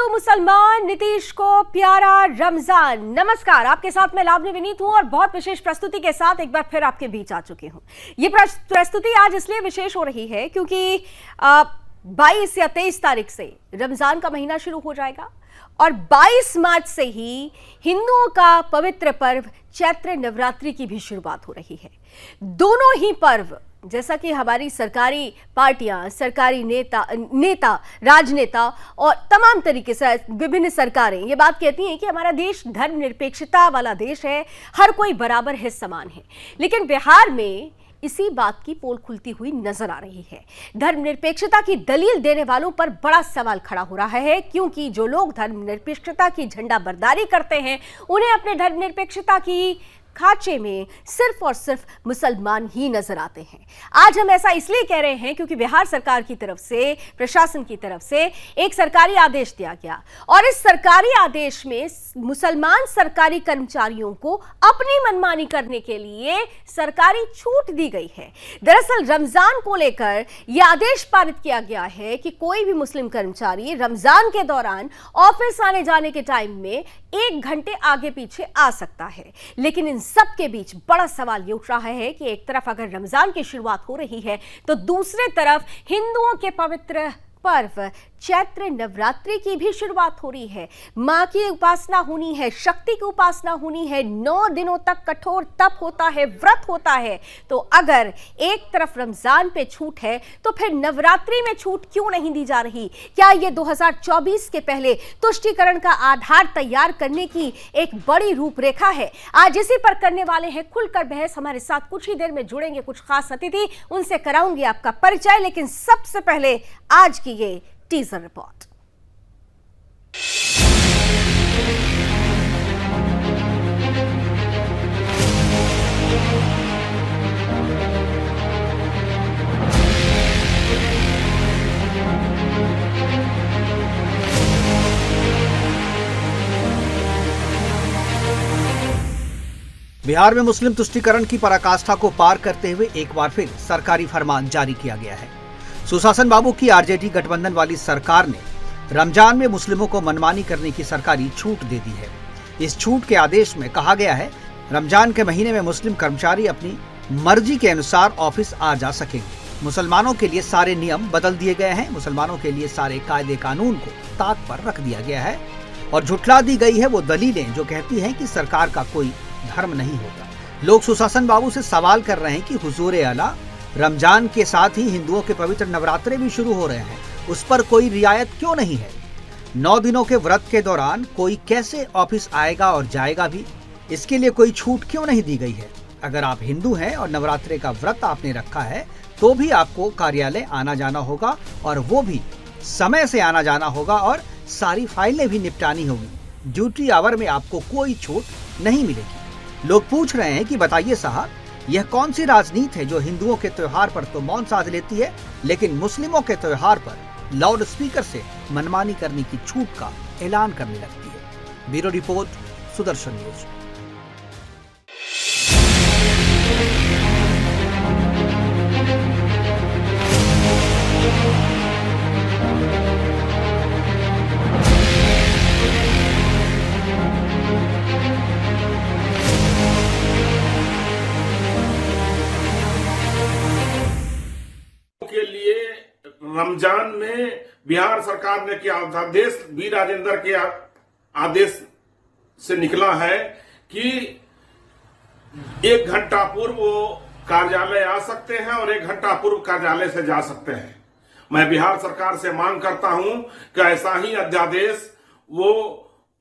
हिंदू मुसलमान नीतीश को प्यारा रमजान। नमस्कार, आपके साथ मैं लावनी विनीत हूं और बहुत विशेष प्रस्तुति के साथ एक बार फिर आपके बीच आ चुकी हूं। ये प्रस्तुति आज इसलिए विशेष हो रही है क्योंकि 22 या 23 तारीख से रमजान का महीना शुरू हो जाएगा और 22 मार्च से ही हिंदुओं का पवित्र पर्व चैत्र नवरात्रि की भी शुरुआत हो रही है। दोनों ही पर्व, जैसा कि हमारी सरकारी पार्टियां, सरकारी नेता, राजनेता और तमाम तरीके से विभिन्न सरकारें ये बात कहती हैं कि हमारा देश धर्मनिरपेक्षता वाला देश है, हर कोई बराबर है, समान है। लेकिन बिहार में इसी बात की पोल खुलती हुई नजर आ रही है। धर्मनिरपेक्षता की दलील देने वालों पर बड़ा सवाल खड़ा हो रहा है, क्योंकि जो लोग धर्मनिरपेक्षता की झंडा बरदारी करते हैं उन्हें अपने धर्मनिरपेक्षता की खांचे में सिर्फ और सिर्फ मुसलमान ही नजर आते हैं। आज हम ऐसा इसलिए कह रहे हैं क्योंकि बिहार सरकार की तरफ से, प्रशासन की तरफ से एक सरकारी आदेश दिया गया और इस सरकारी आदेश में मुसलमान सरकारी कर्मचारियों को अपनी मनमानी करने के लिए सरकारी छूट दी गई है। दरअसल रमजान को लेकर यह आदेश पारित किया गया है कि कोई भी मुस्लिम कर्मचारी रमजान के दौरान ऑफिस आने जाने के टाइम में 1 घंटे आगे पीछे आ सकता है। लेकिन इन सबके बीच बड़ा सवाल ये उठ रहा है कि एक तरफ अगर रमजान की शुरुआत हो रही है तो दूसरे तरफ हिंदुओं के पवित्र पर्व चैत्र नवरात्रि की भी शुरुआत हो रही है। मां की उपासना होनी है, शक्ति की उपासना होनी है, 9 दिनों तक कठोर तप होता है, व्रत होता है। तो अगर एक तरफ रमजान पे छूट है तो फिर नवरात्रि में छूट क्यों नहीं दी जा रही? क्या ये 2024 के पहले तुष्टीकरण का आधार तैयार करने की एक बड़ी रूपरेखा है? आज इसी पर करने वाले हैं खुलकर बहस। हमारे साथ कुछ ही देर में जुड़ेंगे कुछ खास अतिथि, उनसे कराऊंगी आपका परिचय। लेकिन सबसे पहले आज की ये टीजर रिपोर्ट। बिहार में मुस्लिम तुष्टीकरण की पराकाष्ठा को पार करते हुए एक बार फिर सरकारी फरमान जारी किया गया है। सुशासन बाबू की आरजेडी गठबंधन वाली सरकार ने रमजान में मुस्लिमों को मनमानी करने की सरकारी छूट दे दी है। इस छूट के आदेश में कहा गया है, रमजान के महीने में मुस्लिम कर्मचारी अपनी मर्जी के अनुसार ऑफिस आ जा सकेंगे। मुसलमानों के लिए सारे नियम बदल दिए गए हैं। मुसलमानों के लिए सारे कायदे कानून को ताक पर रख दिया गया है और झुठला दी गई है वो दलीलें जो कहती हैं कि सरकार का कोई धर्म नहीं होता। लोग सुशासन बाबू से सवाल कर रहे हैं कि हुजूर आला, रमजान के साथ ही हिंदुओं के पवित्र नवरात्रे भी शुरू हो रहे हैं, उस पर कोई रियायत क्यों नहीं है? 9 दिनों के व्रत के दौरान कोई कैसे ऑफिस आएगा और जाएगा भी? इसके लिए कोई छूट क्यों नहीं दी गई है? अगर आप हिंदू हैं और नवरात्रे का व्रत आपने रखा है तो भी आपको कार्यालय आना जाना होगा और वो भी समय से आना जाना होगा और सारी फाइलें भी निपटानी होगी। ड्यूटी आवर में आपको कोई छूट नहीं मिलेगी। लोग पूछ रहे हैं कि बताइए साहब, यह कौन सी राजनीति है जो हिंदुओं के त्योहार पर तो मौन साध लेती है लेकिन मुस्लिमों के त्योहार पर लाउड स्पीकर से मनमानी करने की छूट का ऐलान करने लगती है। Bureau report, Sudarshan news. के लिए रमजान में बिहार सरकार ने क्या आदेश, बी राजेंद्र के आदेश से निकला है कि 1 घंटा पूर्व वो कार्यालय आ सकते हैं और 1 घंटा पूर्व कार्यालय से जा सकते हैं। मैं बिहार सरकार से मांग करता हूं कि ऐसा ही अध्यादेश वो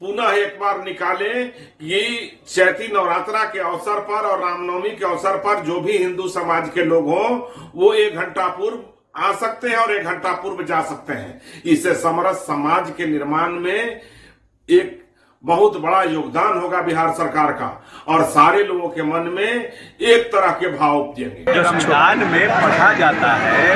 पुनः एक बार निकाले कि चैती नवरात्रा के अवसर पर और रामनवमी के अवसर पर जो भी हिंदू समाज के लोग हों वो 1 घंटा पूर्व आ सकते हैं और 1 घंटा पूर्व जा सकते हैं। इससे समरस समाज के निर्माण में एक बहुत बड़ा योगदान होगा बिहार सरकार का और सारे लोगों के मन में एक तरह के भाव उपजेंगे। जो रमजान में पढ़ा जाता है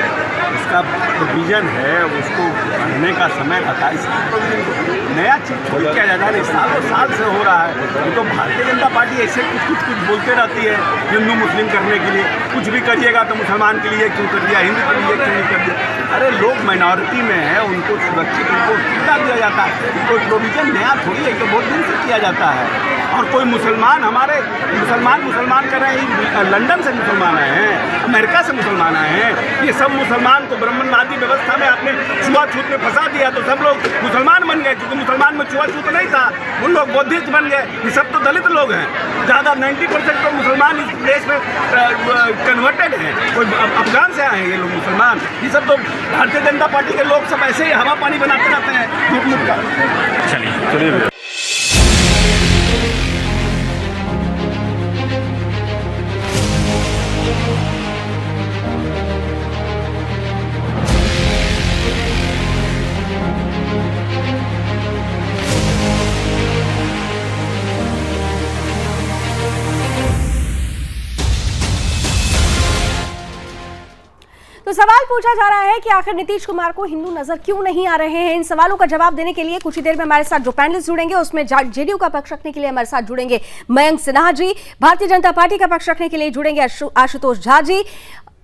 उसका प्रोविजन है, उसको पढ़ने का समय आता है। इसकी नया चीज थोड़ी किया जाता है, साल से हो रहा है। ये तो भारतीय जनता पार्टी ऐसे कुछ बोलते रहती है हिंदू मुस्लिम करने के लिए। कुछ भी करिएगा तो मुसलमान के लिए क्यों कर दिया, हिंदू के लिए क्यों नहीं कर दिया। अरे लोग माइनॉरिटी में हैं, उनको सुरक्षित, उनको सुविधा दिया जाता है, कोई प्रोविजन नया थोड़ी है, तो बहुत दिन से किया जाता है। और कोई मुसलमान, हमारे मुसलमान कर रहे हैं, लंदन से मुसलमान आए हैं, अमेरिका से मुसलमान आए हैं, ये सब मुसलमान को ब्राह्मणवादी व्यवस्था में आपने छुआछूत में फंसा दिया, तो सब लोग मुसलमान बन गए। क्योंकि मुसलमान में छुआछूत नहीं था, उन लोग बौद्धिस्ट बन गए। ये सब तो दलित लोग हैं, ज़्यादा 90% तो मुसलमान इस देश में कन्वर्टेड हैं, कोई अफगान से आए हैं ये लोग मुसलमान। ये सब तो भारतीय जनता पार्टी के लोग सब ऐसे ही हवा पानी बनाते रहते हैं झूठ मूठ का। चलिए तो सवाल पूछा जा रहा है कि आखिर नीतीश कुमार को हिंदू नजर क्यों नहीं आ रहे हैं। इन सवालों का जवाब देने के लिए कुछ ही देर में हमारे साथ जो पैनलिस्ट जुड़ेंगे उसमें जेडीयू का पक्ष रखने के लिए हमारे साथ जुड़ेंगे मयंक सिन्हा जी, भारतीय जनता पार्टी का पक्ष रखने के लिए जुड़ेंगे आशुतोष झा जी,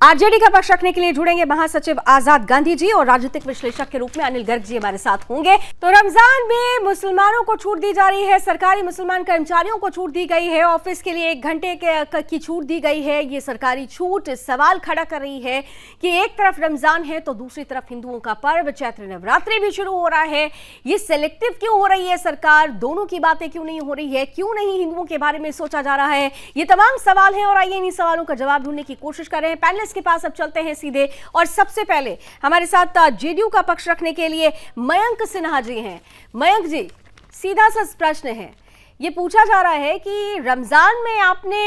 आरजेडी का पक्ष रखने के लिए जुड़ेंगे महासचिव आजाद गांधी जी और राजनीतिक विश्लेषक के रूप में अनिल गर्ग जी हमारे साथ होंगे। तो रमजान में मुसलमानों को छूट दी जा रही है, सरकारी मुसलमान कर्मचारियों को छूट दी गई है, ऑफिस के लिए 1 घंटे की छूट दी गई है। ये सरकारी छूट सवाल खड़ा कर रही है कि एक तरफ रमजान है तो दूसरी तरफ हिंदुओं का पर्व चैत्र नवरात्रि भी शुरू हो रहा है। ये सिलेक्टिव क्यों हो रही है सरकार, दोनों की बातें क्यों नहीं हो रही है, क्यों नहीं हिंदुओं के बारे में सोचा जा रहा है, ये तमाम सवाल हैं और आइए इन सवालों का जवाब ढूंढने की कोशिश कर रहे हैं। पैनलिस्ट के पास अब चलते हैं सीधे और सबसे पहले हमारे साथ जेडीयू का पक्ष रखने के लिए मयंक सिन्हा जी हैं। मयंक जी, सीधा सा प्रश्न है, ये पूछा जा रहा है कि रमजान में आपने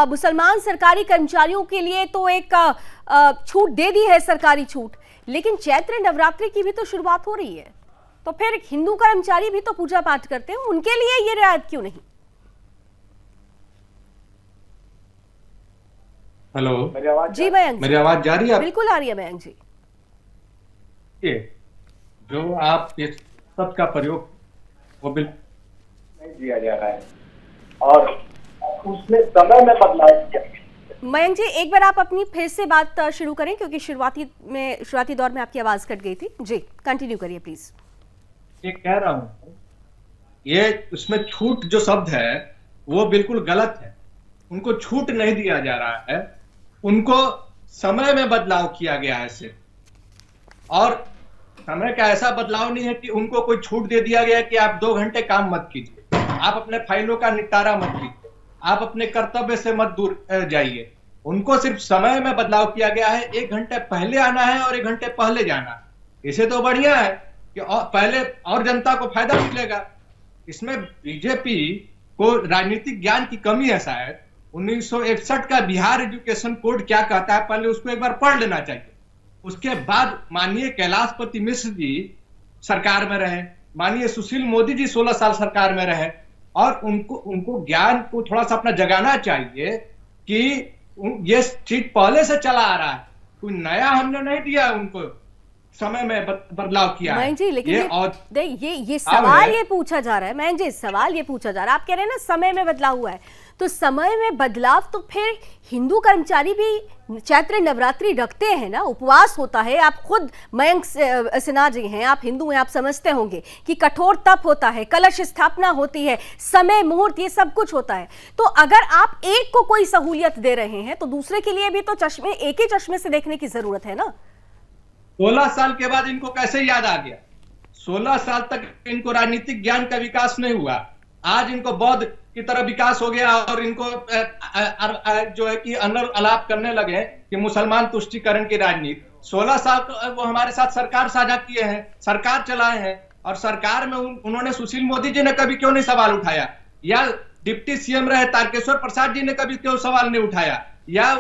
मुसलमान सरकारी कर्मचारियों के लिए तो एक छूट दे दी है, सरकारी छूट, लेकिन चैत्र नवरात्रि की भी तो शुरुआत हो रही है, तो फिर हिंदू कर्मचारी भी तो पूजा पाठ करते हैं, उनके लिए ये रियायत क्यों नहीं? हेलो, जी मयंक, मेरी आवाज जा रही है? बिल्कुल आ रही है मयंक जी। ये जो आप इस शब्द का प्रयोग वो बिल्कुल नहीं दिया जा रहा है और उसमें समय में बदलाव किया। मयंक जी, एक बार आप अपनी फिर से बात शुरू करें क्योंकि शुरुआती दौर में आपकी आवाज कट गई थी। जी कंटिन्यू करिए प्लीज। ये कह रहा हूँ, ये उसमें छूट जो शब्द है वो बिल्कुल गलत है। उनको छूट नहीं दिया जा रहा है, उनको समय में बदलाव किया गया है सिर्फ, और समय का ऐसा बदलाव नहीं है कि उनको कोई छूट दे दिया गया कि आप 2 घंटे काम मत कीजिए, आप अपने फाइलों का निपटारा मत कीजिए, आप अपने कर्तव्य से मत दूर जाइए। उनको सिर्फ समय में बदलाव किया गया है, 1 घंटे पहले आना है और 1 घंटे पहले जाना। इसे तो बढ़िया है कि पहले और जनता को फायदा मिलेगा। इसमें बीजेपी को राजनीतिक ज्ञान की कमी है शायद। 1961 का बिहार एजुकेशन कोड क्या कहता है, पहले उसको एक बार पढ़ लेना चाहिए। उसके बाद माननीय कैलाशपति मिश्र जी सरकार में रहे, माननीय सुशील मोदी जी 16 साल सरकार में रहे, और उनको ज्ञान को थोड़ा सा अपना जगाना चाहिए कि ये चीज पहले से चला आ रहा है, कोई नया हमने नहीं दिया, उनको समय में बदलाव किया है। जी, लेकिन ये सवाल ये पूछा जा रहा है मयंक जी, सवाल ये पूछा जा रहा है, आप कह रहे हैं ना समय में बदलाव हुआ है, तो समय में बदलाव तो फिर हिंदू कर्मचारी भी चैत्र नवरात्रि रखते हैं ना, उपवास होता है। आप खुद मयंक सिन्हा जी हैं, आप हिंदू हैं, आप समझते होंगे कि कठोर तप होता है, कलश स्थापना होती है, समय मुहूर्त, ये सब कुछ होता है। तो अगर आप एक को कोई सहूलियत दे रहे हैं तो दूसरे के लिए भी तो एक ही चश्मे से देखने की जरूरत है ना। 16 साल के बाद इनको कैसे याद आ गया? 16 साल तक इनको राजनीतिक ज्ञान का विकास नहीं हुआ, आज इनको बौद्ध की तरह विकास हो गया और इनको जो है कि अनर अलाप करने लगे कि मुसलमान तुष्टिकरण की राजनीति। 16 साल वो हमारे साथ सरकार साझा किए हैं, सरकार चलाए हैं, और सरकार में उन्होंने सुशील मोदी जी ने कभी क्यों नहीं सवाल उठाया, या डिप्टी सीएम रहे तारकेश्वर प्रसाद जी ने कभी क्यों सवाल नहीं उठाया, या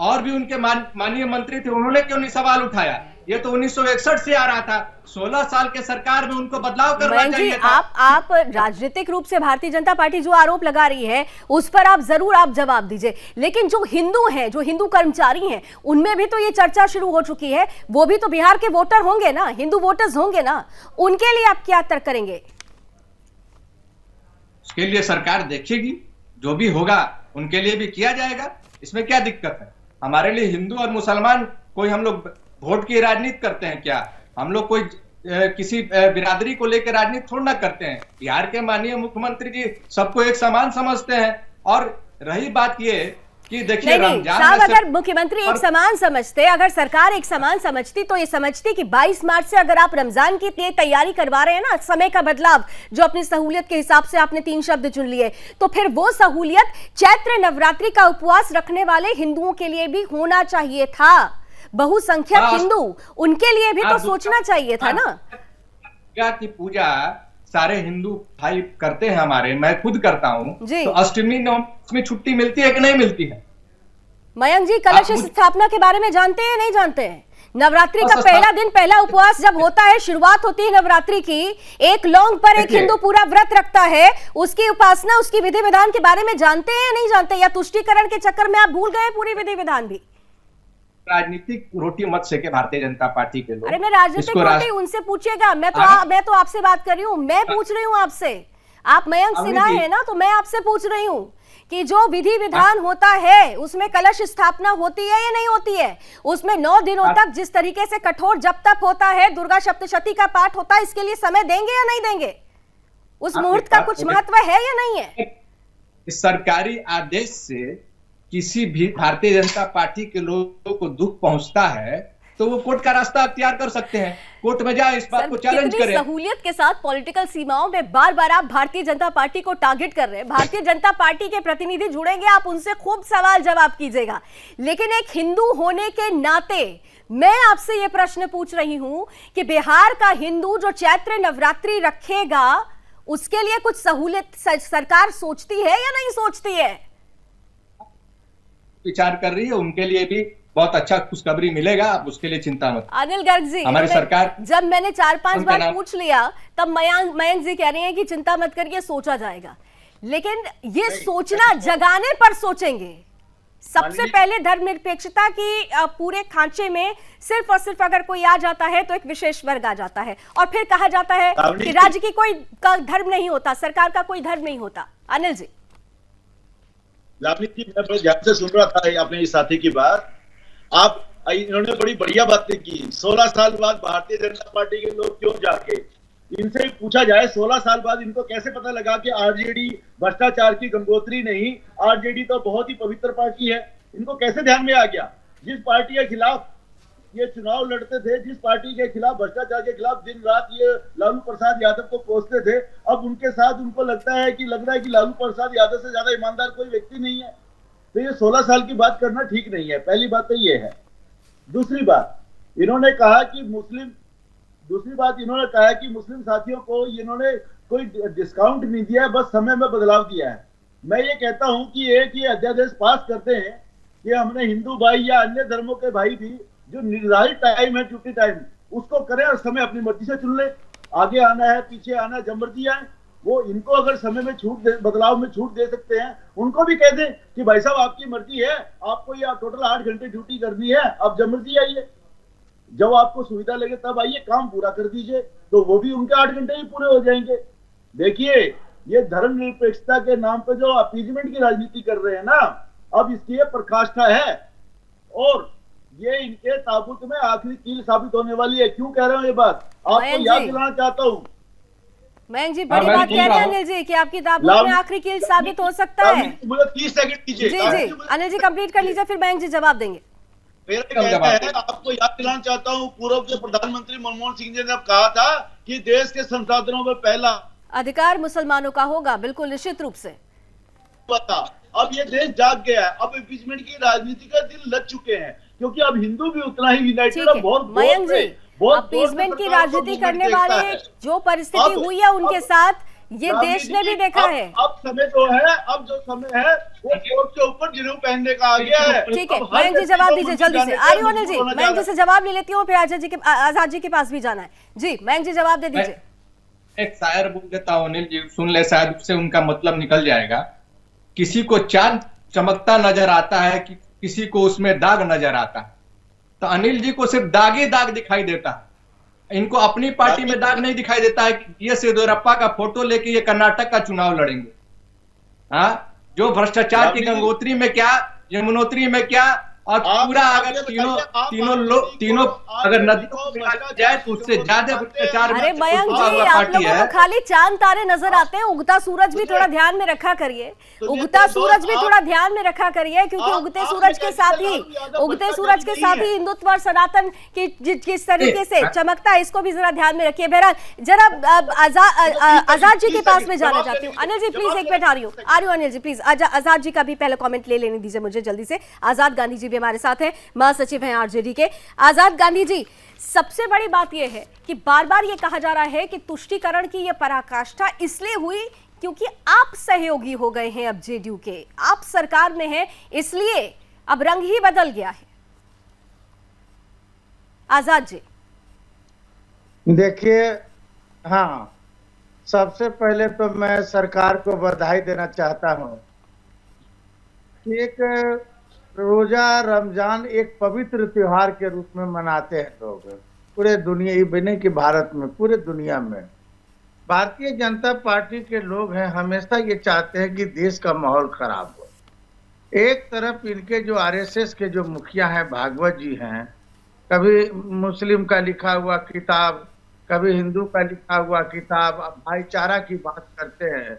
और भी उनके माननीय मंत्री थे, उन्होंने क्यों नहीं सवाल उठाया? ये तो 1961 से आ रहा था। 16 साल के सरकार में उनको बदलाव करना चाहिए था। आप राजनीतिक रूप से भारतीय जनता पार्टी जो आरोप लगा रही है उस पर आप जरूर जवाब दीजिए, लेकिन जो हिंदू हैं, जो हिंदू कर्मचारी हैं, उनमें भी तो ये चर्चा शुरू हो चुकी है। वो भी तो बिहार के वोटर होंगे ना, हिंदू वोटर्स होंगे ना, उनके लिए आप क्या तर्क करेंगे? उसके लिए सरकार देखेगी, जो भी होगा उनके लिए भी किया जाएगा, इसमें क्या दिक्कत है? हमारे लिए हिंदू और मुसलमान कोई हम लोग वोट की राजनीति करते हैं क्या? हम लोग कोई किसी बिरादरी को लेकर राजनीति थोड़ा ना करते हैं। बिहार के माननीय मुख्यमंत्री जी सबको एक समान समझते हैं। और रही बात ये कि देखिए रमजान साहब, में अगर मुख्यमंत्री एक समान समझते, अगर सरकार एक समान समझती तो ये समझती कि 22 मार्च से अगर आप रमजान की लिए तैयारी करवा रहे हैं ना, समय का बदलाव जो अपनी सहूलियत के हिसाब से आपने 3 शब्द चुन लिए, तो फिर वो सहूलियत चैत्र नवरात्रि का उपवास रखने वाले हिंदुओं के लिए भी होना चाहिए था। बहुसंख्यक हिंदू, उनके लिए भी तो सोचना चाहिए था ना। दुर्गा की पूजा सारे हिंदू भाई करते हैं हमारे, मैं खुद करता हूँ। तो अष्टमी नवमी में छुट्टी मिलती है कि नहीं मिलती है? मयंक जी, कलश स्थापना के बारे में जानते हैं नहीं जानते हैं? नवरात्रि का पहला दिन, पहला उपवास जब होता है, शुरुआत होती है नवरात्रि की, एक लौंग पर एक हिंदू पूरा व्रत रखता है, उसकी उपासना, उसकी विधि विधान के बारे में जानते हैं या नहीं जानते, या तुष्टीकरण के चक्कर में आप भूल गए पूरी विधि विधान भी? राजनीतिक रोटी मत सेके भारतीय जनता पार्टी के लोग। अरे मैं राजनीतिक रोटी उनसे पूछिएगा, मैं तो आपसे बात कर रही हूँ, मैं पूछ रही हूँ आपसे। आप मयंक सिन्हा है ना, तो मैं आपसे पूछ रही हूँ कि जो विधि विधान होता है उसमें कलश स्थापना होती है या नहीं होती है? उसमें 9 दिनों तक जिस तरीके से कठोर जप तप होता है, दुर्गा सप्तशती का पाठ होता है, इसके लिए समय देंगे या नहीं देंगे? उस मुहूर्त का कुछ महत्व है या नहीं है? सरकारी आदेश से किसी भी भारतीय जनता पार्टी के लोगों को दुख पहुंचता है तो वो कोर्ट का रास्ता अख्तियार कर सकते हैं, कोर्ट में जाए, इस बात को चैलेंज करें। सहूलियत के साथ पॉलिटिकल सीमाओं में बार बार आप भारतीय जनता पार्टी को टारगेट कर रहे हैं। भारतीय जनता पार्टी के प्रतिनिधि जुड़ेंगे, आप उनसे खूब सवाल जवाब कीजिएगा, लेकिन एक हिंदू होने के नाते मैं आपसे यह प्रश्न पूछ रही हूं कि बिहार का हिंदू जो चैत्र नवरात्रि रखेगा, उसके लिए कुछ सहूलियत सरकार सोचती है या नहीं सोचती है? विचार कर रही है, उनके लिए भी बहुत अच्छा खुशखबरी मिलेगा, आप उसके लिए चिंता मत। अनिल गर्ग जी, हमारी सरकार, जब मैंने 4-5 बार पूछ लिया तब मयंक जी कह रहे हैं कि चिंता मत करिए, सोचा जाएगा। लेकिन ये सोचना जगाने पर सोचेंगे। सबसे पहले धर्मनिरपेक्षता की पूरे खांचे में सिर्फ और सिर्फ अगर कोई आ जाता है तो एक विशेष वर्ग आ जाता है, और फिर कहा जाता है कि राज्य की कोई धर्म नहीं होता, सरकार का कोई धर्म नहीं होता। अनिल जी, लावनी जी, मैं बड़े ध्यान से सुन रहा था अपने इस साथी की बात। आप इन्होंने बड़ी बढ़िया बातें की। 16 साल बाद भारतीय जनता पार्टी के लोग क्यों जाके, इनसे पूछा जाए 16 साल बाद इनको कैसे पता लगा कि आरजेडी भ्रष्टाचार की गंगोत्री नहीं, आरजेडी तो बहुत ही पवित्र पार्टी है। इनको कैसे ध्यान में आ गया? जिस पार्टी के खिलाफ ये चुनाव लड़ते थे, जिस पार्टी के खिलाफ, भ्रष्टाचार के खिलाफ दिन रात ये लालू प्रसाद यादव को कोसते थे, अब उनके साथ उनको लग रहा है कि लालू प्रसाद यादव से ज्यादा ईमानदार कोई व्यक्ति नहीं है। तो ये 16 साल की बात करना ठीक नहीं है। पहली बात तो ये है। दूसरी बात इन्होंने कहा कि मुस्लिम साथियों को इन्होंने कोई डिस्काउंट नहीं दिया है, बस समय में बदलाव दिया है। मैं ये कहता हूं कि एक ये अध्यादेश पास करते हैं कि हमने हिंदू भाई या अन्य धर्मों के भाई भी जो निर्धारित टाइम है, ड्यूटी टाइम, उसको करें और समय अपनी मर्जी से चुन ले। आगे आना है, पीछे आना है, जब मर्जी आए। वो इनको अगर समय में बदलाव में छूट दे सकते हैं, उनको भी कह दें कि भाई साहब आपकी मर्जी है, आपको ये टोटल 8 घंटे ड्यूटी करनी है, अब जब मर्जी आइए, जब आपको सुविधा लगे तब आइए, काम पूरा कर दीजिए। तो वो भी उनके 8 घंटे ही पूरे हो जाएंगे। देखिए, ये धर्मनिरपेक्षता के नाम पे जो अपीजमेंट की राजनीति कर रहे हैं ना, अब इसकी पराकाष्ठा है और ये इनके ताबूत में आखिरी कील साबित होने वाली है। क्यों कह रहे हो ये बात? आपको याद दिलाना चाहता हूँ। मयंक जी, बड़ी बात कह रहे हैं अनिल जी कि आपकी ताबूत में आखिरी कील साबित हो सकता है। मुझे 30 सेकंड दीजिए। जी, अनिल जी कंप्लीट कर लीजिए, फिर मयंक जी जवाब देंगे। मेरा कहना है, आपको याद दिलाना चाहता हूँ, पूर्व के प्रधानमंत्री मनमोहन सिंह जी ने कहा था कि देश के संसाधनों में पहला अधिकार मुसलमानों का होगा। बिल्कुल, निश्चित रूप से। पता, अब ये देश जाग गया है। अब इम्पीचमेंट की राजनीति का दिल लग चुके हैं, क्योंकि अब हिंदू भी उतना ही यूनाइटेड है। बहुत मयंक जी, अपीजमेंट की राजनीति करने वाले जो परिस्थिति हुई है उनके साथ, ये देश ने भी देखा है। अब समय जो है, वो कोर्ट के ऊपर जिन्हें पहनने का आ गया है। ठीक है, मयंक जी जवाब दीजिए जल्दी से। आ रही हो अनिल जी? मयंक जी से जवाब ले लेती हूँ, फिर आजाद जी के पास भी जाना है। जी, मयंक जी जवाब दे दीजिए। एक शायर बोल देता हूँ, अनिल जी सुन ले, शायद उससे उनका मतलब निकल जाएगा। किसी को चांद चमकता नजर आता है कि किसी को उसमें दाग नजर आता है। तो अनिल जी को सिर्फ दाग ही दाग दिखाई देता है, इनको अपनी पार्टी में दाग नहीं दिखाई देता है कि ये येदियुरप्पा का फोटो लेके ये कर्नाटक का चुनाव लड़ेंगे। हाँ, जो भ्रष्टाचार की गंगोत्री में क्या, यमुनोत्री में क्या, और पूरा अगर तीनों अगर नदियों को मिलाया जाए तो उससे ज्यादा भ्रष्टाचार में अरे मयंक जी, आप पार्टी लोगों है। को खाली चांद तारे नजर आते हैं, उगता सूरज भी थोड़ा ध्यान में रखा करिए, उगता सूरज भी थोड़ा ध्यान में रखा करिए, क्योंकि उगते सूरज के साथ ही हिंदुत्व और सनातन की किस तरीके से चमकता है, इसको भी जरा ध्यान में रखिए। बहरहाल जरा आजाद जी के पास में जाना चाहती हूँ। अनिल जी प्लीज एक मिनट, आ रही हूँ अनिल जी प्लीज। आजाद जी का भी पहले कमेंट ले लेने दीजिए मुझे जल्दी से। आजाद गांधी जी भी हमारे साथ हैं, महासचिव हैं आरजेडी के। आजाद गांधी जी, सबसे बड़ी बात यह है कि बार बार ये कहा जा रहा है कि तुष्टीकरण की ये पराकाष्ठा इसलिए हुई क्योंकि आप सहयोगी हो गए हैं अब जेडीयू के, आप सरकार में हैं, इसलिए अब रंग ही बदल गया है। आजाद जी देखिए, हाँ, सबसे पहले तो मैं सरकार को बधाई देना चाहता हूँ। एक रोजा रमजान एक पवित्र त्योहार के रूप में मनाते हैं लोग पूरे दुनिया, ही नहीं कि भारत में, पूरे दुनिया में। भारतीय जनता पार्टी के लोग हैं, हमेशा ये चाहते हैं कि देश का माहौल खराब हो। एक तरफ इनके जो आरएसएस के जो मुखिया हैं, भागवत जी हैं, कभी मुस्लिम का लिखा हुआ किताब, कभी हिंदू का लिखा हुआ किताब, भाईचारा की बात करते हैं,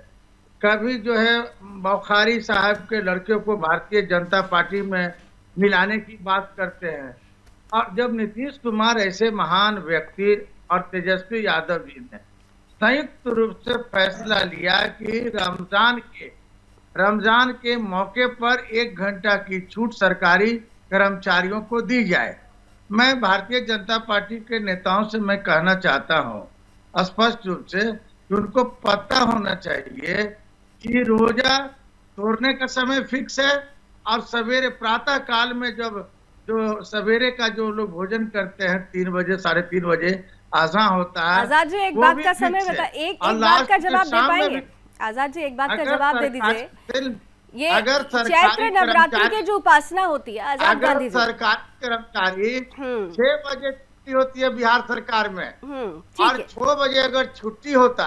कभी जो है बौखारी साहब के लड़कियों को भारतीय जनता पार्टी में मिलाने की बात करते हैं। और जब नीतीश कुमार ऐसे महान व्यक्ति और तेजस्वी यादव जी ने संयुक्त रूप से फैसला लिया कि रमजान के मौके पर 1 घंटा की छूट सरकारी कर्मचारियों को दी जाए, मैं भारतीय जनता पार्टी के नेताओं से मैं कहना चाहता हूं स्पष्ट रूप से कि उनको पता होना चाहिए कि रोजा तोड़ने का समय फिक्स है और सवेरे प्रातः काल में जब जो सवेरे का जो लोग भोजन करते हैं 3 बजे 3:30 बजे आज़ान होता है। आजाद जी एक बात का समय बता, एक बात का जवाब दे पाएंगे? आजाद जी एक बात का जवाब दे दीजिए। ये अगर चैत्र नवरात्रि की जो उपासना होती है आजाद गांधी जी, सरकारी कर्मचारी 6 बजे छुट्टी होती है बिहार सरकार में, और 6 बजे अगर छुट्टी होता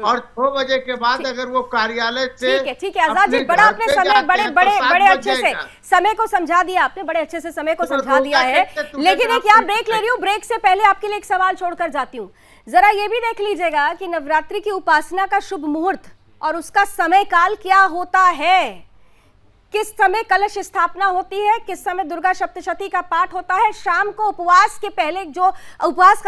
और 6 बजे के बाद अगर वो कार्यालय से, ठीक है आजाद जी, बड़ा आपने समय बड़े अच्छे से समय को समझा दिया, आपने बड़े अच्छे से समय को समझा दिया है। लेकिन एक यहाँ ब्रेक ले रही हूँ, ब्रेक से पहले आपके लिए एक सवाल छोड़कर जाती हूँ। जरा ये भी देख लीजिएगा कि नवरात्रि की उपासना का शुभ मुहूर्त और उसका समय काल क्या होता है, किस समय कलश स्थापना होती है, किस समय दुर्गा सप्तशती का पाठ होता है, शाम को उपवास के पहले जो उपवास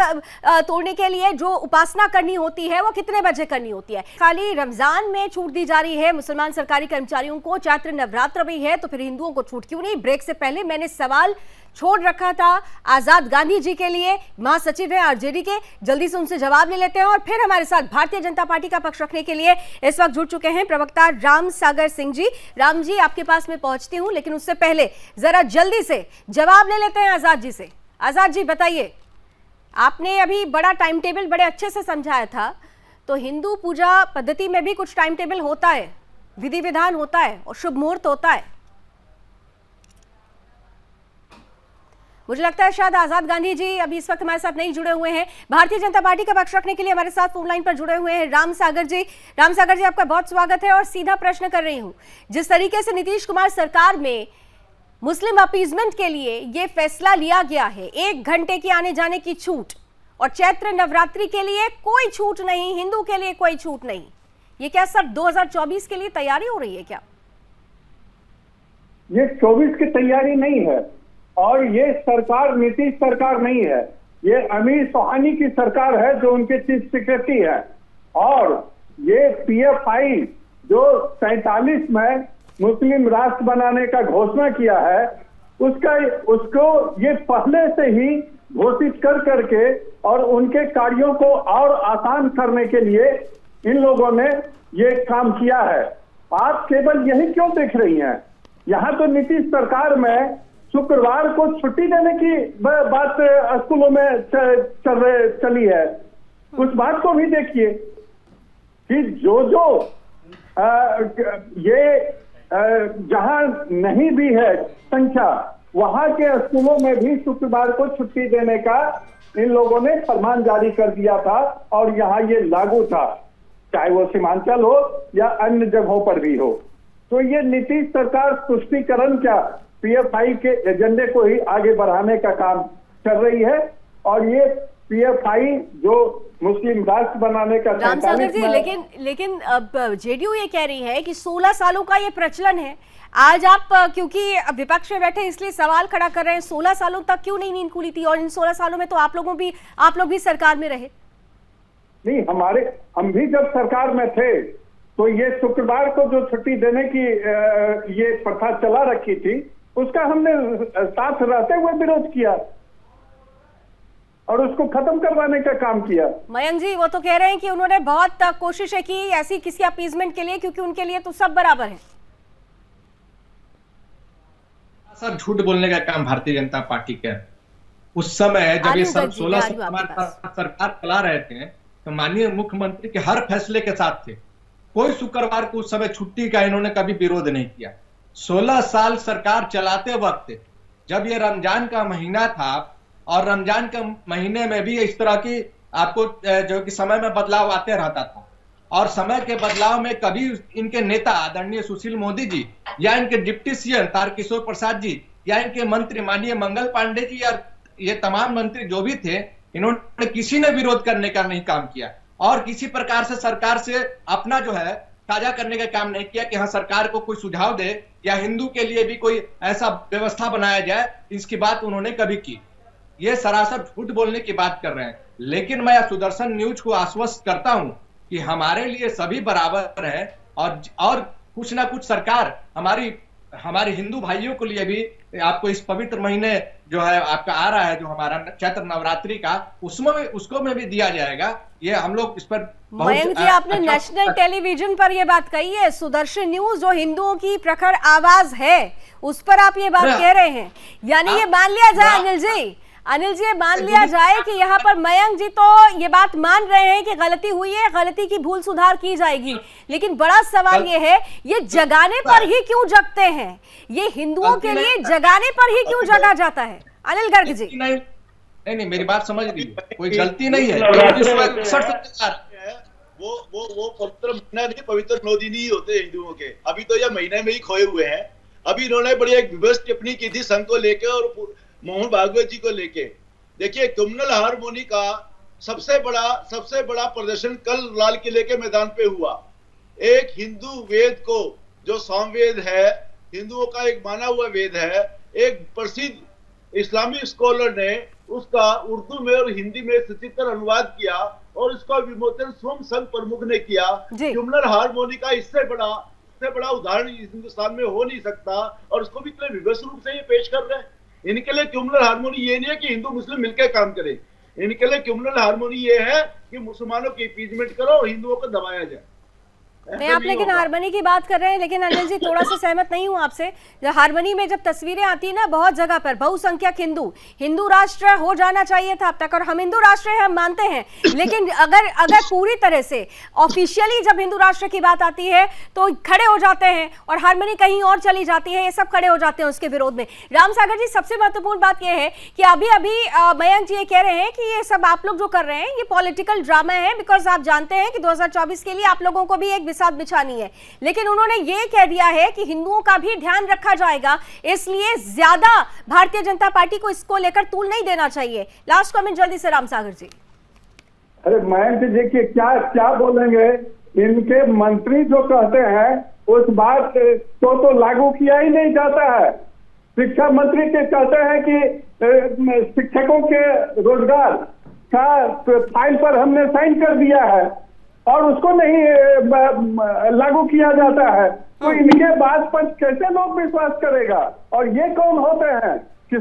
तोड़ने के लिए जो उपासना करनी होती है वो कितने बजे करनी होती है। खाली रमजान में छूट दी जा रही है मुसलमान सरकारी कर्मचारियों को, चैत्र नवरात्र भी है, तो फिर हिंदुओं को छूट क्यों नहीं? ब्रेक से पहले मैंने सवाल छोड़ रखा था आजाद गांधी जी के लिए, महासचिव है आरजेडी के, जल्दी से उनसे जवाब ले लेते हैं। और फिर हमारे साथ भारतीय जनता पार्टी का पक्ष रखने के लिए इस वक्त जुड़ चुके हैं प्रवक्ता राम सागर सिंह जी। राम जी आपके पास में पहुंचती हूं, लेकिन उससे पहले जरा जल्दी से जवाब ले लेते हैं आजाद जी से। आजाद जी बताइए, आपने अभी बड़ा टाइम टेबल बड़े अच्छे से समझाया था, तो हिंदू पूजा पद्धति में भी कुछ टाइम टेबल होता है, विधि विधान होता है और शुभ मुहूर्त होता है। मुझे लगता है शायद आजाद गांधी जी अभी इस वक्त हमारे साथ नहीं जुड़े हुए हैं। भारतीय जनता पार्टी का पक्ष रखने के लिए हमारे साथ फोन लाइन पर जुड़े हुए हैं राम सागर जी। राम सागर जी आपका बहुत स्वागत है और सीधा प्रश्न कर रही हूं, जिस तरीके से नीतीश कुमार सरकार में मुस्लिम अपीजमेंट के लिए ये फैसला लिया गया है, 1 घंटे की आने जाने की छूट, और चैत्र नवरात्रि के लिए कोई छूट नहीं, हिंदू के लिए कोई छूट नहीं, ये क्या सब 2024 के लिए तैयारी हो रही है क्या? ये 24 की तैयारी नहीं है, और ये सरकार नीतीश सरकार नहीं है, ये अमीर सुहानी की सरकार है जो उनके चीफ सेक्रेटरी है। और ये पीएफआई जो 47 में मुस्लिम राष्ट्र बनाने का घोषणा किया है, उसको ये पहले से ही घोषित कर करके और उनके कार्यों को और आसान करने के लिए इन लोगों ने ये काम किया है। आप केवल यही क्यों देख रही हैं? यहाँ तो नीतीश सरकार में शुक्रवार को छुट्टी देने की बात स्कूलों में चली है। उस बात को भी देखिए कि जो ये जहां नहीं भी है संख्या, वहां के स्कूलों में भी शुक्रवार को छुट्टी देने का इन लोगों ने फरमान जारी कर दिया था, और यहाँ ये लागू था, चाहे वो सीमांचल हो या अन्य जगहों पर भी हो। तो ये नीतीश सरकार तुष्टीकरण क्या, पीएफआई के एजेंडे को ही आगे बढ़ाने का काम कर रही है। और ये पीएफआई जो मुस्लिम राष्ट्र बनाने का राम सागर जी, लेकिन अब जेडीयू ये कह रही है कि 16 सालों का ये प्रचलन है। आज आप क्योंकि विपक्ष में बैठे इसलिए सवाल खड़ा कर रहे हैं, 16 सालों तक क्यों नहीं नींद खुली थी? और इन 16 सालों में तो आप लोग भी सरकार में रहे। नहीं, हम भी जब सरकार में थे तो ये शुक्रवार को जो छुट्टी देने की ये प्रथा चला रखी थी, उसका हमने साथ रहते हुए विरोध किया और उसको खत्म करवाने का काम किया। मयंक जी, वो तो कह रहे हैं कि उन्होंने बहुत कोशिशें की ऐसी किसी अपीजमेंट के लिए, क्योंकि उनके लिए तो सब बराबर है। सर, झूठ बोलने का काम भारतीय जनता पार्टी का है। उस समय जब ये सब 16 साल हमारे सरकार चला रहे थे तो माननीय मुख्यमंत्री के हर फैसले के साथ थे। कोई शुक्रवार को उस समय छुट्टी का इन्होंने कभी विरोध नहीं किया। 16 साल सरकार चलाते वक्त जब ये रमजान का महीना था और रमजान के महीने में भी इस तरह की आपको जो कि समय में बदलाव आते रहता था, और समय के बदलाव में कभी इनके नेता आदरणीय सुशील मोदी जी या इनके डिप्टी सीएम तारकिशोर प्रसाद जी या इनके मंत्री माननीय मंगल पांडे जी या ये तमाम मंत्री जो भी थे, इन्होंने किसी ने विरोध करने का नहीं काम किया और किसी प्रकार से सरकार से अपना जो है साझा करने का काम नहीं किया कि हाँ सरकार को कोई सुझाव दे या हिंदू के लिए भी कोई ऐसा व्यवस्था बनाया जाए, इसकी बात उन्होंने कभी की। ये सरासर झूठ बोलने की बात कर रहे हैं। लेकिन मैं सुदर्शन न्यूज को आश्वस्त करता हूं कि हमारे लिए सभी बराबर है और कुछ ना कुछ सरकार हमारे हिंदू भाइयों के लिए भी आपको इस पवित्र महीने जो है आपका आ रहा है, जो हमारा चैत्र नवरात्रि का, उसको में भी दिया जाएगा। ये हम लोग इस पर मयंक जी, आपने नेशनल टेलीविजन पर ये बात कही है, सुदर्शन न्यूज जो हिंदुओं की प्रखर आवाज है उस पर आप ये बात कह रहे हैं। यानी ये मान लिया जाए अनिल जी, मान लिया जाए कि यहाँ पर मयंक जी तो ये बात मान रहे हैं कि गलती हुई है, गलती की भूल सुधार की जाएगी, लेकिन बड़ा सवाल ये है, ये जगाने पर ही क्यों जगते हैं? ये हिंदुओं के लिए जगाने पर ही क्यों जगा जाता है? अनिल गर्ग जी, नहीं, मेरी बात समझ लीजिए, कोई गलती नहीं है। वो पवित्र महीना नहीं, पवित्र 9 दिन ही होते हैं हिंदुओं के। अभी तो ये महीने में ही खोए हुए हैं। अभी इन्होंने बड़ी एक विवश टिप्पणी की थी संघ को लेकर और मोहन भागवत जी को लेके। देखिए, कम्युनल हार्मोनी का सबसे बड़ा प्रदर्शन कल लाल किले के मैदान पे हुआ। एक हिंदू वेद को, जो सामवेद है, हिंदुओं का एक माना हुआ वेद है, एक प्रसिद्ध इस्लामिक स्कॉलर ने उसका उर्दू में और हिंदी में सचित्र अनुवाद किया और उसका विमोचन स्वयं संघ प्रमुख ने किया। कम्युनल हार्मोनी का इससे बड़ा उदाहरण हिंदुस्तान में हो नहीं सकता और उसको भी इतने विवश रूप से ये पेश कर रहे हैं। इनके लिए कम्युनल हार्मोनी ये नहीं है कि हिंदू मुस्लिम मिलकर काम करें। इनके लिए कम्युनल हार्मोनी ये है कि मुसलमानों की अपीजमेंट करो और हिंदुओं को दबाया जाए। नहीं, आप लेकिन हारमोनी की बात कर रहे हैं, लेकिन अनिल जी थोड़ा सा सहमत नहीं हूं आपसे। हारमोनी में जब तस्वीरें आती है ना, बहुत जगह पर बहुसंख्यक हिंदू राष्ट्र हो जाना चाहिए था अब तक, और हम हिंदू राष्ट्र है, हम मानते हैं, लेकिन अगर पूरी तरह से ऑफिशियली जब हिंदू राष्ट्र की बात आती है तो खड़े हो जाते हैं और हारमोनी कहीं और चली जाती है, ये सब खड़े हो जाते हैं उसके विरोध में। राम सागर जी, सबसे महत्वपूर्ण बात यह है कि अभी मयंक जी ये कह रहे हैं कि ये सब आप लोग जो कर रहे हैं ये पॉलिटिकल ड्रामा है, बिकॉज आप जानते हैं कि 2024 के लिए आप लोगों को भी एक साथ बिछानी है, लेकिन उन्होंने ये कह दिया है कि हिंदुओं का भी ध्यान रखा जाएगा, इसलिए ज्यादा भारतीय जनता पार्टी को इसको लेकर तूल नहीं देना चाहिए। लास्ट कमेंट जल्दी से राम सागर जी। अरे मयंक जी, देखिए क्या बोलेंगे, इनके मंत्री जो कहते हैं उस बात तो लागू किया ही नहीं जाता है। शिक्षा मंत्री के कहते हैं कि शिक्षकों के रोजगार का फाइल पर हमने साइन कर दिया है और उसको नहीं लागू किया जाता है, तो इनके बात पर कैसे लोग विश्वास करेगा? और ये कौन होते हैं कि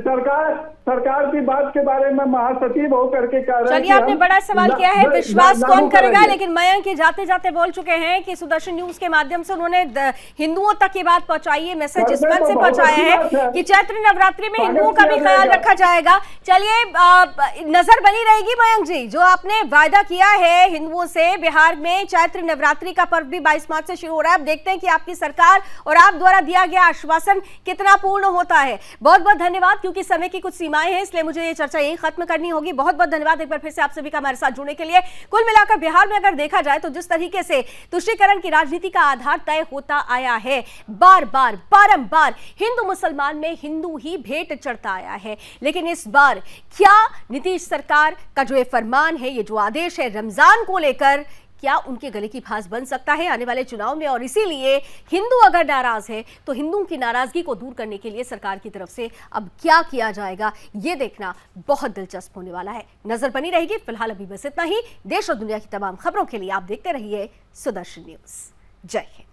सरकार की बात के बारे में महासचिव होकर के कह रहे हैं? चलिए, आपने बड़ा सवाल किया है, विश्वास कौन करेगा, लेकिन मयंक जाते जाते बोल चुके हैं कि सुदर्शन न्यूज के माध्यम से उन्होंने हिंदुओं तक ये बात पहुंचाई है, मैसेज इस मन से पहुंचाया है कि चैत्र नवरात्रि में हिंदुओं का भी ख्याल रखा जाएगा। चलिए, नजर बनी रहेगी मयंक जी, जो आपने वायदा किया है हिंदुओं से, बिहार में चैत्र नवरात्रि का पर्व भी 22 मार्च से शुरू हो रहा है। अब देखते हैं कि आपकी सरकार और आप द्वारा दिया गया आश्वासन कितना पूर्ण होता है। बहुत बहुत धन्यवाद, क्योंकि समय की कुछ सीमा आए हैं, इसलिए मुझे ये चर्चा यहीं खत्म करनी होगी। बहुत बहुत धन्यवाद एक बार फिर से आप सभी का हमारे साथ जुड़ने के लिए। कुल मिलाकर बिहार में अगर देखा जाए तो जिस तरीके से तुष्टीकरण की राजनीति का आधार तय होता आया है, बार बार बारंबार हिंदू मुसलमान में हिंदू ही भेंट चढ़ता आया है, लेकिन इस बार क्या नीतीश सरकार का जो ये फरमान है, ये जो आदेश है रमजान को लेकर, क्या उनके गले की फांस बन सकता है आने वाले चुनाव में? और इसीलिए हिंदू अगर नाराज है तो हिंदुओं की नाराजगी को दूर करने के लिए सरकार की तरफ से अब क्या किया जाएगा, ये देखना बहुत दिलचस्प होने वाला है। नजर बनी रहेगी। फिलहाल अभी बस इतना ही। देश और दुनिया की तमाम खबरों के लिए आप देखते रहिए सुदर्शन न्यूज। जय हिंद।